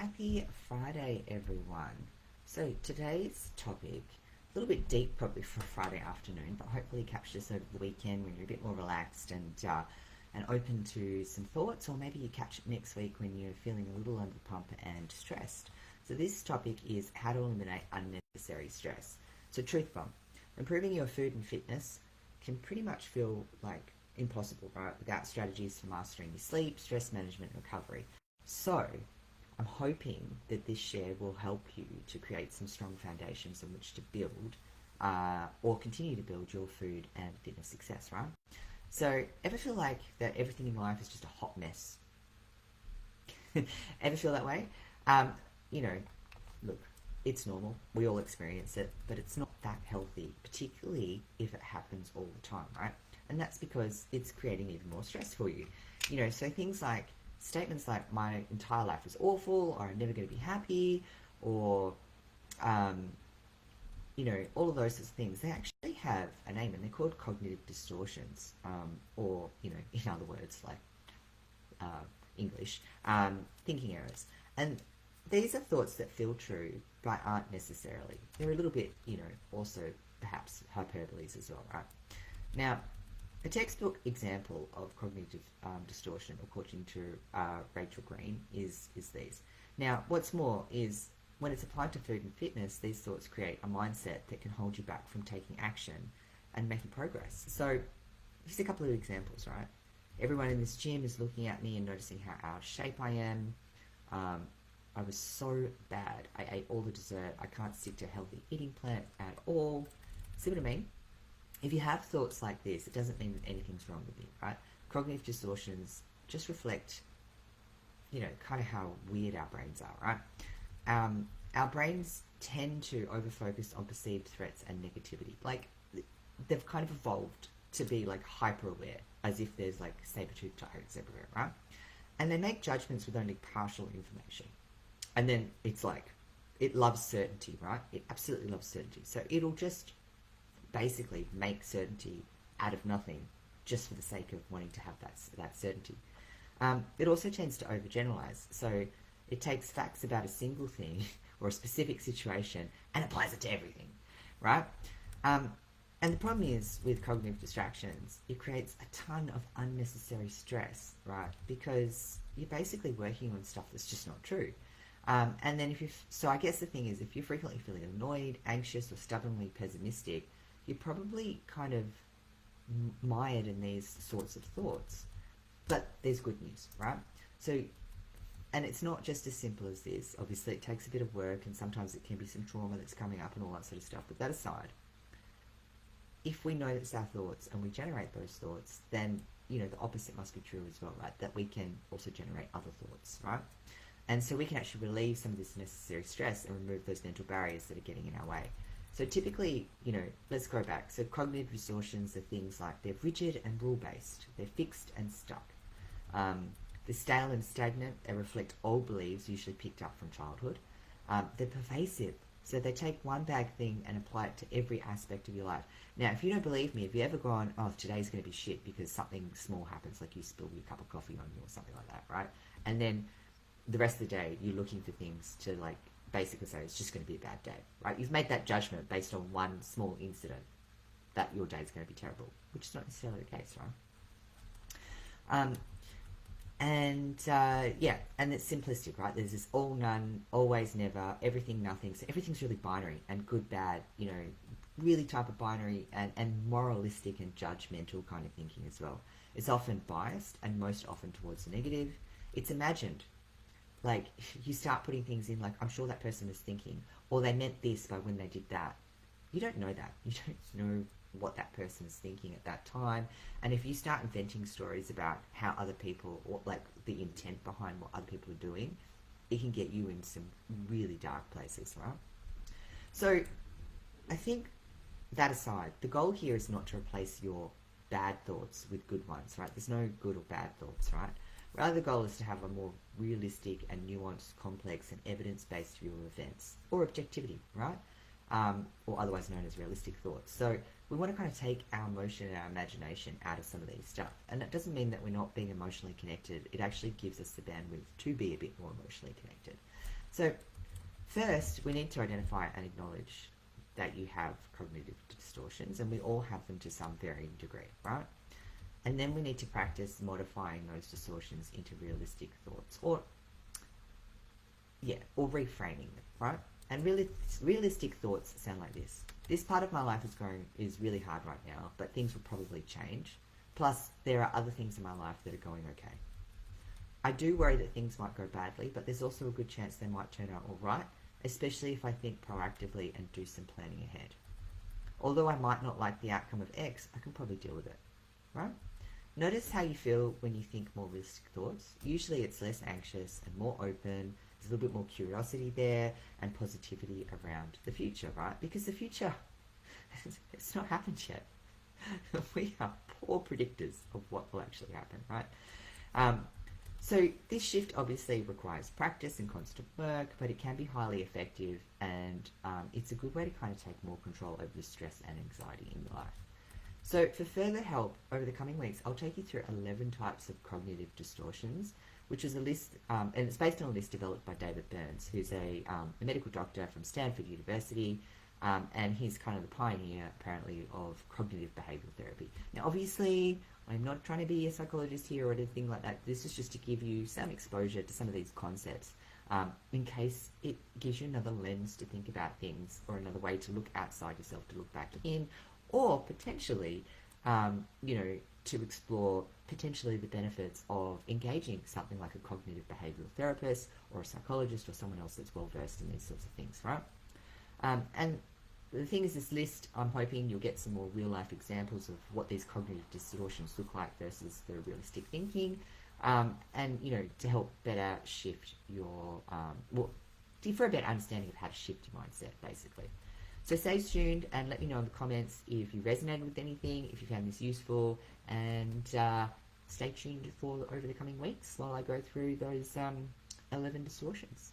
Happy Friday, everyone. So today's topic, a little bit deep probably for a Friday afternoon, but hopefully captures over the weekend when you're a bit more relaxed and open to some thoughts, or maybe you catch it next week when you're feeling a little under the pump and stressed. So this topic is how to eliminate unnecessary stress. So truth bomb, improving your food and fitness can pretty much feel like impossible, right? Without strategies for mastering your sleep, stress management, and recovery. So I'm hoping that this share will help you to create some strong foundations on which to build or continue to build your food and fitness success, right? So, ever feel like that everything in life is just a hot mess? Ever feel that way? Um, you know, look, it's normal. We all experience it, but it's not that healthy, particularly if it happens all the time, right? And that's because it's creating even more stress for you. So things like statements like my entire life is awful, or I'm never going to be happy, or um, all of those sorts of things, they actually have a name, and they're called cognitive distortions, or in other words, like English, thinking errors. And these are thoughts that feel true but aren't necessarily. They're a little bit, also perhaps hyperboles as well, right? Now, a textbook example of cognitive distortion, according to Rachel Green, is these. Now, what's more is when it's applied to food and fitness, these thoughts create a mindset that can hold you back from taking action and making progress. So, here's a couple of examples, right? Everyone in this gym is looking at me and noticing how out of shape I am. I was so bad. I ate all the dessert. I can't stick to a healthy eating plan at all. See what I mean? If you have thoughts like this, it doesn't mean that anything's wrong with you, right? Cognitive distortions just reflect, kind of how weird our brains are, right? Our brains tend to overfocus on perceived threats and negativity. Like, they've kind of evolved to be like hyper aware, as if there's like saber-toothed tigers everywhere, right? And they make judgments with only partial information. And then it's like, it loves certainty, right? It absolutely loves certainty. So it'll just basically make certainty out of nothing just for the sake of wanting to have that certainty. It also tends to overgeneralize. So it takes facts about a single thing or a specific situation and applies it to everything, right? And the problem is with cognitive distractions, it creates a ton of unnecessary stress, right? Because you're basically working on stuff that's just not true. And then so I guess the thing is, if you're frequently feeling annoyed, anxious, or stubbornly pessimistic, you're probably kind of mired in these sorts of thoughts. But there's good news, right? So, and it's not just as simple as this. Obviously, it takes a bit of work, and sometimes it can be some trauma that's coming up and all that sort of stuff. But that aside, if we know that it's our thoughts and we generate those thoughts, then, the opposite must be true as well, right? That we can also generate other thoughts, right? And so we can actually relieve some of this necessary stress and remove those mental barriers that are getting in our way. So typically, let's go back. So cognitive distortions are things like they're rigid and rule-based. They're fixed and stuck. They're stale and stagnant. They reflect old beliefs usually picked up from childhood. They're pervasive. So they take one bad thing and apply it to every aspect of your life. Now, if you don't believe me, have you ever gone, oh, today's going to be shit because something small happens, like you spill your cup of coffee on you or something like that, right? And then the rest of the day, you're looking for things to, like, basically say it's just going to be a bad day, right? You've made that judgment based on one small incident that your day is going to be terrible, which is not necessarily the case, right? And it's simplistic, right? There's this all, none, always, never, everything, nothing. So everything's really binary and good, bad, really type of binary and moralistic and judgmental kind of thinking as well. It's often biased and most often towards the negative. It's imagined. Like, you start putting things in like, I'm sure that person is thinking, or they meant this by when they did that. You don't know that. You don't know what that person is thinking at that time. And if you start inventing stories about how other people, or like the intent behind what other people are doing, it can get you in some really dark places, right? So I think that aside, the goal here is not to replace your bad thoughts with good ones, right? There's no good or bad thoughts, right? Rather, the goal is to have a more realistic and nuanced, complex and evidence-based view of events, or objectivity, right? Or otherwise known as realistic thoughts. So we want to kind of take our emotion and our imagination out of some of these stuff. And that doesn't mean that we're not being emotionally connected. It actually gives us the bandwidth to be a bit more emotionally connected. So first, we need to identify and acknowledge that you have cognitive distortions, and we all have them to some varying degree, right? And then we need to practice modifying those distortions into realistic thoughts, or reframing them, right? And really, realistic thoughts sound like this. This part of my life is really hard right now, but things will probably change. Plus, there are other things in my life that are going okay. I do worry that things might go badly, but there's also a good chance they might turn out all right, especially if I think proactively and do some planning ahead. Although I might not like the outcome of X, I can probably deal with it, right? Notice how you feel when you think more realistic thoughts. Usually it's less anxious and more open. There's a little bit more curiosity there and positivity around the future, right? Because the future, it's not happened yet. We are poor predictors of what will actually happen, right? So this shift obviously requires practice and constant work, but it can be highly effective, and it's a good way to kind of take more control over the stress and anxiety in your life. So for further help over the coming weeks, I'll take you through 11 types of cognitive distortions, which is a list, and it's based on a list developed by David Burns, who's a medical doctor from Stanford University, and he's kind of the pioneer, apparently, of cognitive behavioral therapy. Now, obviously, I'm not trying to be a psychologist here or anything like that. This is just to give you some exposure to some of these concepts, in case it gives you another lens to think about things, or another way to look outside yourself, to look back in, or potentially, to explore potentially the benefits of engaging something like a cognitive behavioral therapist or a psychologist or someone else that's well versed in these sorts of things, right? And the thing is, this list, I'm hoping you'll get some more real life examples of what these cognitive distortions look like versus the realistic thinking, and to help better shift your for a better understanding of how to shift your mindset, basically. So stay tuned and let me know in the comments if you resonated with anything, if you found this useful, and stay tuned for over the coming weeks while I go through those 11 distortions.